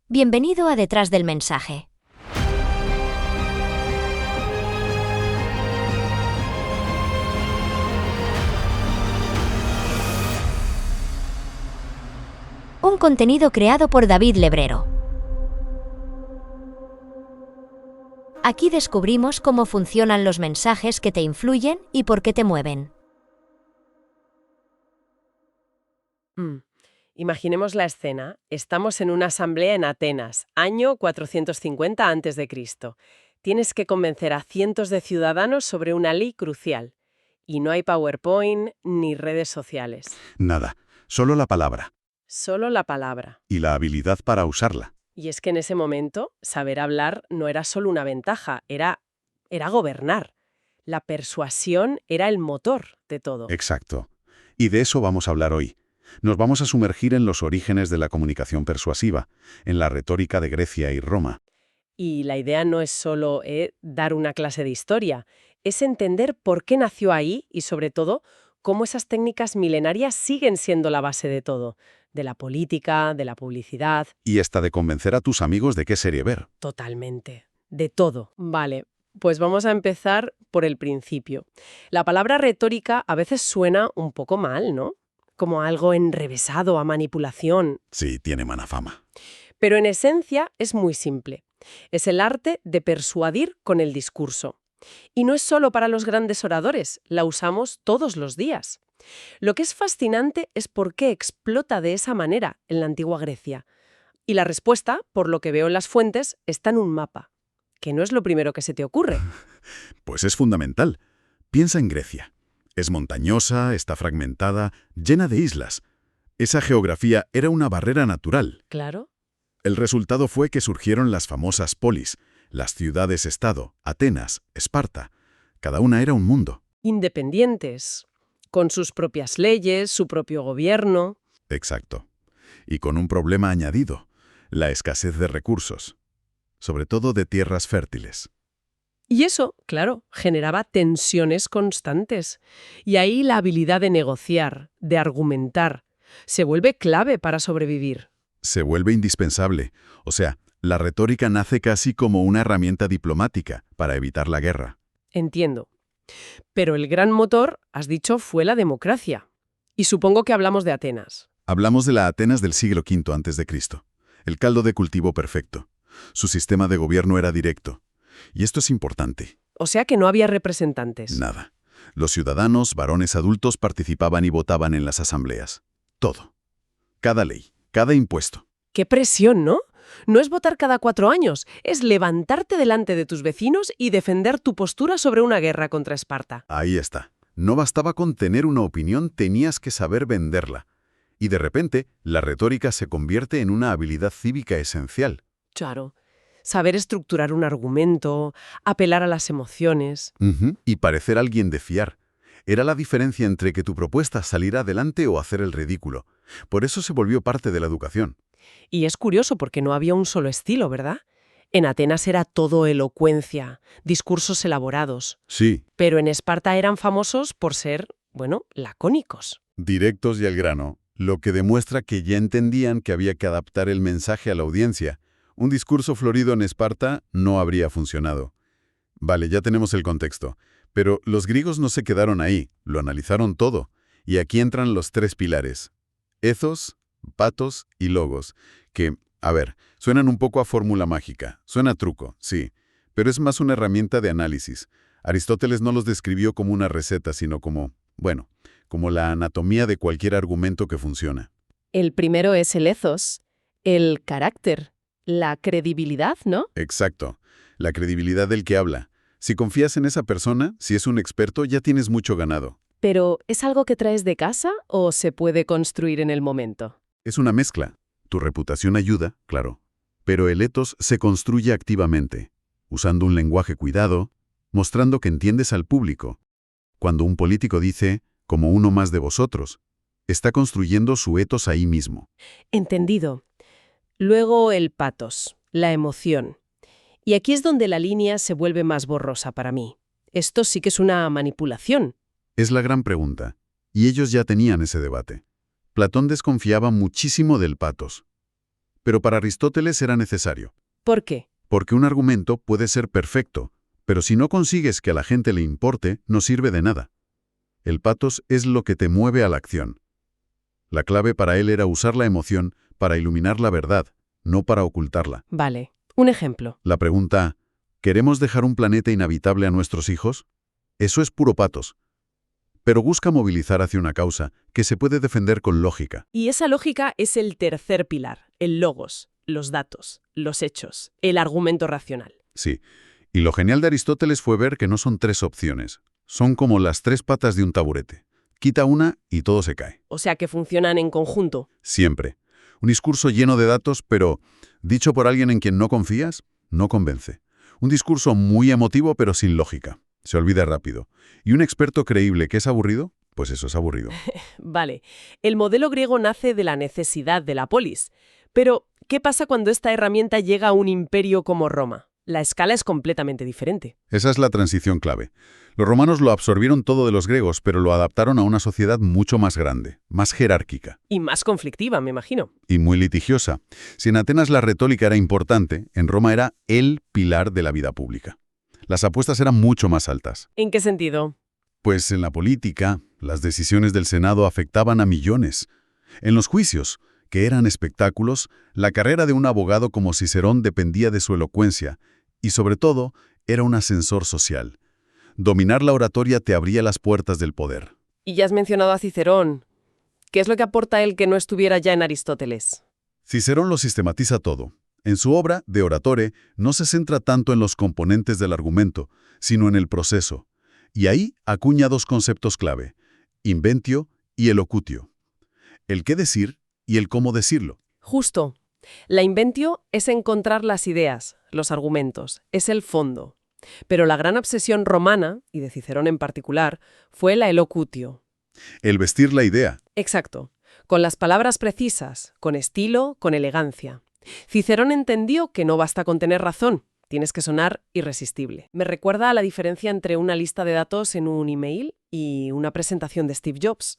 Bienvenido a Detrás del mensaje. Un contenido creado por David Lebrero. Aquí descubrimos cómo funcionan los mensajes que te influyen y por qué te mueven. Imaginemos la escena. Estamos en una asamblea en Atenas, año 450 a.C. Tienes que convencer a cientos de ciudadanos sobre una ley crucial. Y no hay PowerPoint ni redes sociales. Nada, solo la palabra. Solo la palabra. Y la habilidad para usarla. Y es que en ese momento, saber hablar no era solo una ventaja, era gobernar. La persuasión era el motor de todo. Exacto. Y de eso vamos a hablar hoy. Nos vamos a sumergir en los orígenes de la comunicación persuasiva, en la retórica de Grecia y Roma. Y la idea no es solo dar una clase de historia, es entender por qué nació ahí y, sobre todo, cómo esas técnicas milenarias siguen siendo la base de todo, de la política, de la publicidad. Y hasta de convencer a tus amigos de qué serie ver. Totalmente. De todo. Vale, pues vamos a empezar por el principio. La palabra retórica a veces suena un poco mal, ¿no? Como algo enrevesado a manipulación. Sí, tiene mala fama. Pero en esencia es muy simple. Es el arte de persuadir con el discurso. Y no es solo para los grandes oradores, la usamos todos los días. Lo que es fascinante es por qué explota de esa manera en la antigua Grecia. Y la respuesta, por lo que veo en las fuentes, está en un mapa, que no es lo primero que se te ocurre. Pues es fundamental. Piensa en Grecia. Es montañosa, está fragmentada, llena de islas. Esa geografía era una barrera natural. Claro. El resultado fue que surgieron las famosas polis, las ciudades-estado, Atenas, Esparta. Cada una era un mundo. Independientes, con sus propias leyes, su propio gobierno. Exacto. Y con un problema añadido, la escasez de recursos, sobre todo de tierras fértiles. Y eso, claro, generaba tensiones constantes. Y ahí la habilidad de negociar, de argumentar, se vuelve clave para sobrevivir. Se vuelve indispensable. O sea, la retórica nace casi como una herramienta diplomática para evitar la guerra. Entiendo. Pero el gran motor, has dicho, fue la democracia. Y supongo que hablamos de Atenas. Hablamos de la Atenas del siglo V a.C., el caldo de cultivo perfecto. Su sistema de gobierno era directo. Y esto es importante. O sea que no había representantes. Nada. Los ciudadanos, varones adultos, participaban y votaban en las asambleas. Todo. Cada ley, cada impuesto. ¡Qué presión!, ¿no? No es votar cada 4 años, es levantarte delante de tus vecinos y defender tu postura sobre una guerra contra Esparta. Ahí está. No bastaba con tener una opinión, tenías que saber venderla. Y de repente, la retórica se convierte en una habilidad cívica esencial. Claro. Saber estructurar un argumento, apelar a las emociones. Y parecer alguien de fiar. Era la diferencia entre que tu propuesta saliera adelante o hacer el ridículo. Por eso se volvió parte de la educación. Y es curioso porque no había un solo estilo, ¿verdad? En Atenas era todo elocuencia, discursos elaborados. Sí. Pero en Esparta eran famosos por ser, lacónicos. Directos y al grano, lo que demuestra que ya entendían que había que adaptar el mensaje a la audiencia. Un discurso florido en Esparta no habría funcionado. Vale, ya tenemos el contexto. Pero los griegos no se quedaron ahí, lo analizaron todo. Y aquí entran los 3 pilares. Ethos, patos y logos. Que, suenan un poco a fórmula mágica. Suena a truco, sí. Pero es más una herramienta de análisis. Aristóteles no los describió como una receta, sino como la anatomía de cualquier argumento que funciona. El primero es el ethos, el carácter, la credibilidad, ¿no? Exacto. La credibilidad del que habla. Si confías en esa persona, si es un experto, ya tienes mucho ganado. ¿Pero es algo que traes de casa o se puede construir en el momento? Es una mezcla. Tu reputación ayuda, claro. Pero el ethos se construye activamente, usando un lenguaje cuidado, mostrando que entiendes al público. Cuando un político dice, como uno más de vosotros, está construyendo su ethos ahí mismo. Entendido. Luego el patos, la emoción. Y aquí es donde la línea se vuelve más borrosa para mí. Esto sí que es una manipulación. Es la gran pregunta. Y ellos ya tenían ese debate. Platón desconfiaba muchísimo del patos. pero para Aristóteles era necesario. ¿Por qué? Porque un argumento puede ser perfecto, pero si no consigues que a la gente le importe, no sirve de nada. El patos es lo que te mueve a la acción. La clave para él era usar la emoción para iluminar la verdad, no para ocultarla. Vale. Un ejemplo. La pregunta, ¿queremos dejar un planeta inhabitable a nuestros hijos? Eso es puro patos. Pero busca movilizar hacia una causa que se puede defender con lógica. Y esa lógica es el tercer pilar, el logos, los datos, los hechos, el argumento racional. Sí. Y lo genial de Aristóteles fue ver que no son tres opciones. Son como las tres patas de un taburete. Quita una y todo se cae. O sea que funcionan en conjunto. Siempre. Un discurso lleno de datos, pero dicho por alguien en quien no confías, no convence. Un discurso muy emotivo, pero sin lógica. Se olvida rápido. Y un experto creíble que es aburrido, pues eso es aburrido. Vale. El modelo griego nace de la necesidad de la polis. Pero, ¿qué pasa cuando esta herramienta llega a un imperio como Roma? La escala es completamente diferente. Esa es la transición clave. Los romanos lo absorbieron todo de los griegos, pero lo adaptaron a una sociedad mucho más grande, más jerárquica. Y más conflictiva, me imagino. Y muy litigiosa. Si en Atenas la retórica era importante, en Roma era el pilar de la vida pública. Las apuestas eran mucho más altas. ¿En qué sentido? Pues en la política, las decisiones del Senado afectaban a millones. En los juicios, que eran espectáculos, la carrera de un abogado como Cicerón dependía de su elocuencia, y sobre todo, era un ascensor social. Dominar la oratoria te abría las puertas del poder. Y ya has mencionado a Cicerón. ¿Qué es lo que aporta él que no estuviera ya en Aristóteles? Cicerón lo sistematiza todo. En su obra, De Oratore, no se centra tanto en los componentes del argumento, sino en el proceso. Y ahí acuña dos conceptos clave, inventio y elocutio. El qué decir y el cómo decirlo. Justo. La inventio es encontrar las ideas, los argumentos, es el fondo. Pero la gran obsesión romana, y de Cicerón en particular, fue la elocutio. El vestir la idea. Exacto. Con las palabras precisas, con estilo, con elegancia. Cicerón entendió que no basta con tener razón, tienes que sonar irresistible. Me recuerda a la diferencia entre una lista de datos en un email y una presentación de Steve Jobs.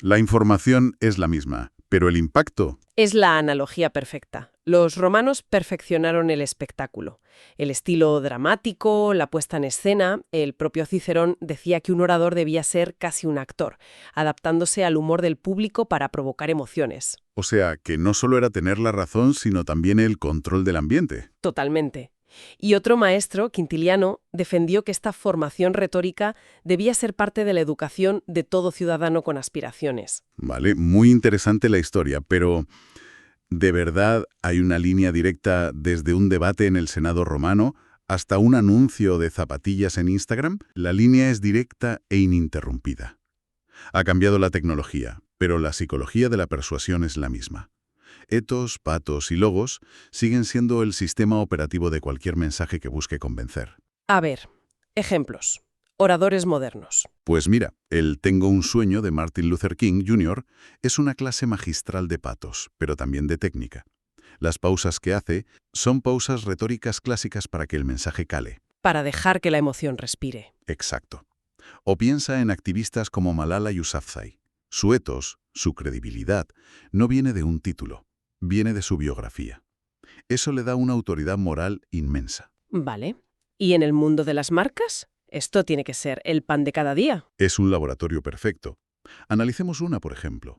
La información es la misma, pero el impacto... Es la analogía perfecta. Los romanos perfeccionaron el espectáculo. El estilo dramático, la puesta en escena. El propio Cicerón decía que un orador debía ser casi un actor, adaptándose al humor del público para provocar emociones. O sea, que no solo era tener la razón, sino también el control del ambiente. Totalmente. Y otro maestro, Quintiliano, defendió que esta formación retórica debía ser parte de la educación de todo ciudadano con aspiraciones. Vale, muy interesante la historia, pero ¿de verdad hay una línea directa desde un debate en el Senado romano hasta un anuncio de zapatillas en Instagram? La línea es directa e ininterrumpida. Ha cambiado la tecnología, pero la psicología de la persuasión es la misma. Etos, patos y logos siguen siendo el sistema operativo de cualquier mensaje que busque convencer. A ver, ejemplos. Oradores modernos. Pues mira, el Tengo un sueño de Martin Luther King Jr. es una clase magistral de patos, pero también de técnica. Las pausas que hace son pausas retóricas clásicas para que el mensaje cale. Para dejar que la emoción respire. Exacto. O piensa en activistas como Malala Yousafzai. Su etos, su credibilidad, no viene de un título, viene de su biografía. Eso le da una autoridad moral inmensa. Vale. ¿Y en el mundo de las marcas? Esto tiene que ser el pan de cada día. Es un laboratorio perfecto. Analicemos una, por ejemplo.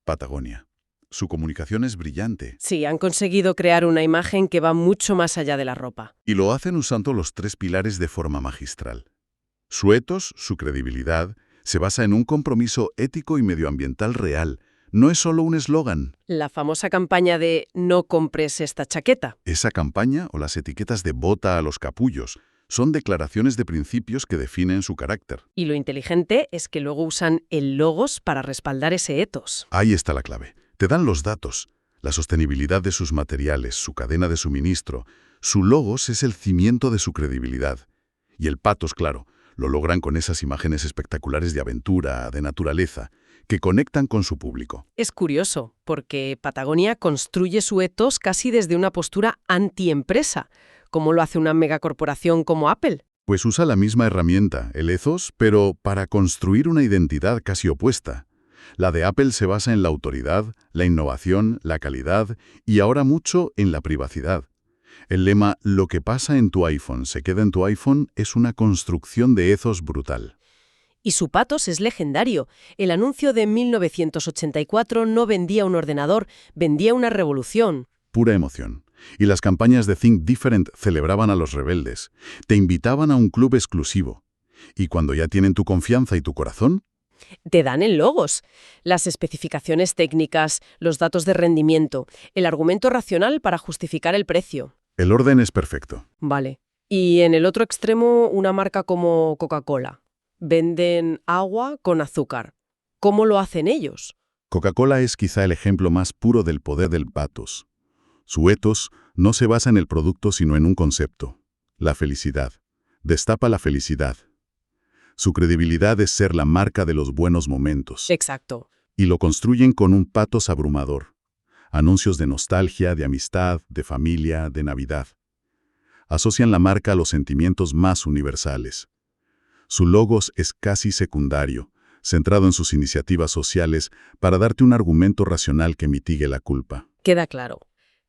Patagonia. Su comunicación es brillante. Sí, han conseguido crear una imagen que va mucho más allá de la ropa. Y lo hacen usando los tres pilares de forma magistral. Su etos, su credibilidad, se basa en un compromiso ético y medioambiental real. No es solo un eslogan. La famosa campaña de «no compres esta chaqueta». Esa campaña o las etiquetas de bota a los capullos son declaraciones de principios que definen su carácter. Y lo inteligente es que luego usan el logos para respaldar ese etos. Ahí está la clave. Te dan los datos, la sostenibilidad de sus materiales, su cadena de suministro. Su logos es el cimiento de su credibilidad. Y el patos, claro, lo logran con esas imágenes espectaculares de aventura, de naturaleza, que conectan con su público. Es curioso, porque Patagonia construye su etos casi desde una postura antiempresa, como lo hace una megacorporación como Apple. Pues usa la misma herramienta, el ethos, pero para construir una identidad casi opuesta. La de Apple se basa en la autoridad, la innovación, la calidad y ahora mucho en la privacidad. El lema «Lo que pasa en tu iPhone se queda en tu iPhone» es una construcción de ethos brutal. Y su pathos es legendario. El anuncio de 1984 no vendía un ordenador, vendía una revolución. Pura emoción. Y las campañas de Think Different celebraban a los rebeldes. Te invitaban a un club exclusivo. Y cuando ya tienen tu confianza y tu corazón, Te dan en logos. Las especificaciones técnicas, los datos de rendimiento, el argumento racional para justificar el precio. el orden es perfecto. Vale. Y en el otro extremo, una marca como Coca-Cola. Venden agua con azúcar. ¿Cómo lo hacen ellos? Coca-Cola es quizá el ejemplo más puro del poder del pathos. Su ethos no se basa en el producto sino en un concepto: la felicidad. Destapa la felicidad. Su credibilidad es ser la marca de los buenos momentos. Exacto. Y lo construyen con un pathos abrumador. Anuncios de nostalgia, de amistad, de familia, de Navidad. Asocian la marca a los sentimientos más universales. Su logos es casi secundario, centrado en sus iniciativas sociales para darte un argumento racional que mitigue la culpa. Queda claro.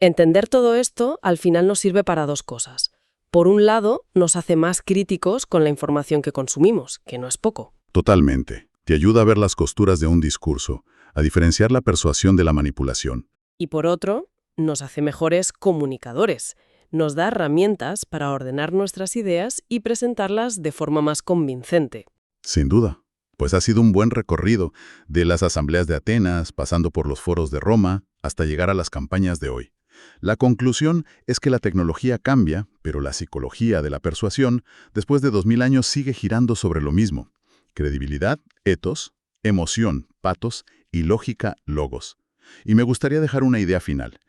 Entender todo esto al final nos sirve para dos cosas. Por un lado, nos hace más críticos con la información que consumimos, que no es poco. Totalmente. Te ayuda a ver las costuras de un discurso, a diferenciar la persuasión de la manipulación. Y por otro, nos hace mejores comunicadores. Nos da herramientas para ordenar nuestras ideas y presentarlas de forma más convincente. Sin duda. Pues ha sido un buen recorrido, de las asambleas de Atenas, pasando por los foros de Roma, hasta llegar a las campañas de hoy. La conclusión es que la tecnología cambia, pero la psicología de la persuasión, después de 2000 años, sigue girando sobre lo mismo. Credibilidad, ethos, emoción, pathos y lógica, logos. Y me gustaría dejar una idea final.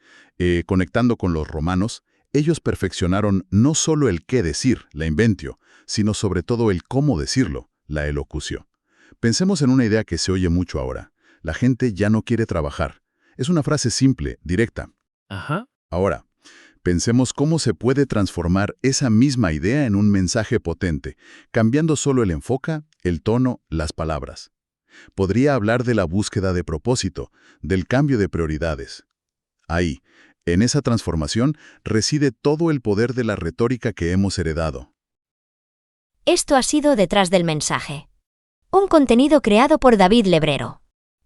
Conectando con los romanos, ellos perfeccionaron no solo el qué decir, la inventio, sino sobre todo el cómo decirlo, la elocución. Pensemos en una idea que se oye mucho ahora. La gente ya no quiere trabajar. Es una frase simple, directa. Ajá. Ahora, pensemos cómo se puede transformar esa misma idea en un mensaje potente, cambiando solo el enfoque, el tono, las palabras. Podría hablar de la búsqueda de propósito, del cambio de prioridades. Ahí, en esa transformación, reside todo el poder de la retórica que hemos heredado. Esto ha sido Detrás del mensaje. Un contenido creado por David Lebrero.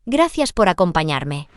Gracias por acompañarme.